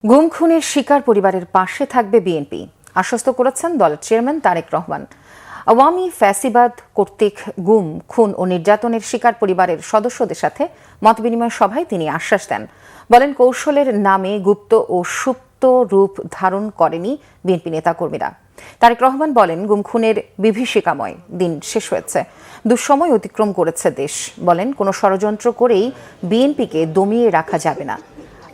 গুম খুনের শিকার পরিবারের পাশে থাকবে বিএনপি, আশ্বস্ত করেছেন দলের চেয়ারম্যান তারেক রহমান। আওয়ামী ফ্যাসিবাদ কর্তৃক গুম, খুন ও নির্যাতনের শিকার পরিবারের সদস্যদের সাথে মতবিনিময় সভায় তিনি আশ্বাস দেন। বলেন, কৌশলের নামে গুপ্ত ও সুপ্ত রূপ ধারণ করেনি বিএনপি নেতাকর্মীরা। তারেক রহমান বলেন, গুম খুনের বিভীষিকাময় দিন শেষ হয়েছে, দুঃসময় অতিক্রম করেছে দেশ। বলেন, কোনো ষড়যন্ত্র করেই বিএনপিকে দমিয়ে রাখা যাবে না।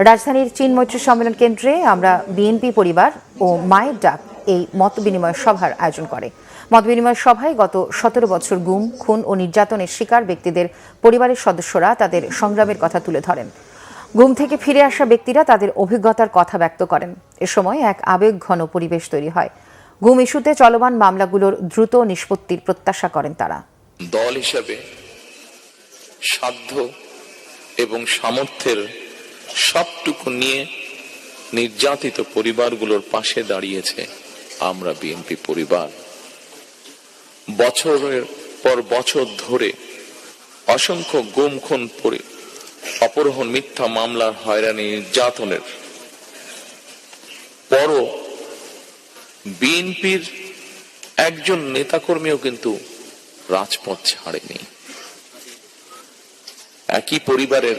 রাজধানীর চীন মৈত্রী সম্মেলন কেন্দ্রে আমরা বিএনপি পরিবার ও মায়ের ডাক এই মতবিনিময় সভার আয়োজন করে। মতবিনিময় সভায় গত ১৭ বছর গুম, খুন ও নির্যাতনের শিকার ব্যক্তিদের পরিবারের সদস্যরা তাদের সংগ্রামের কথা তুলে ধরেন। গুম থেকে ফিরে আসা ব্যক্তিরা তাদের অভিজ্ঞতার কথা ব্যক্ত করেন। এ সময় এক আবেগঘন পরিবেশ তৈরি হয়। গুম ইস্যুতে চলমান মামলাগুলোর দ্রুত নিষ্পত্তির প্রত্যাশা করেন তারা। দল হিসেবে সাধ্য এবং সামর্থ্যের সবটুকু নিয়ে নির্যাতিত পরিবারগুলোর পাশে দাঁড়িয়েছে আমরা বিএনপি পরিবার। বছরের পর বছর ধরে অসংখ্য গুম, খুন, অপহরণ, মিথ্যা মামলার হয়রানি, নির্যাতনের পরও বিএনপির একজন নেতাকর্মীও কিন্তু রাজপথ ছাড়েনি। একই পরিবারের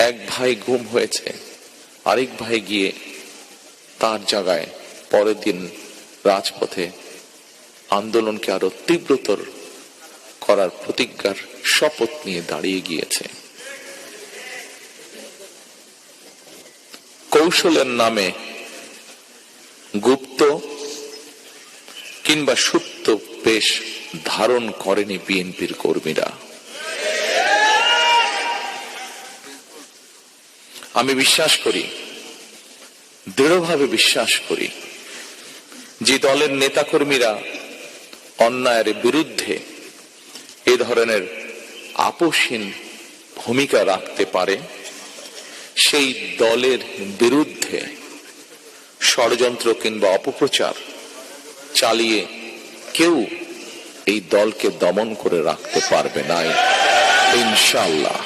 এক ভাই গুম হয়েছে, আরেক ভাই গিয়ে তার জায়গায় পরের দিন রাজপথে আন্দোলনকে আরো তীব্রতর করার প্রতিজ্ঞার শপথ নিয়ে দাঁড়িয়ে গিয়েছে। কৌশলের নামে গুপ্ত কিংবা সুপ্ত বেশ ধারণ করেনি বিএনপির কর্মীরা। আমি বিশ্বাস করি, দৃঢ়ভাবে বিশ্বাস করি, যে দলের নেতাকর্মীরা অন্যায়ের বিরুদ্ধে এ ধরনের আপোষহীন ভূমিকা রাখতে পারে, সেই দলের বিরুদ্ধে ষড়যন্ত্র কিংবা অপপ্রচার চালিয়ে কেউ এই দলকে দমন করে রাখতে পারবে না, ইনশাআল্লাহ।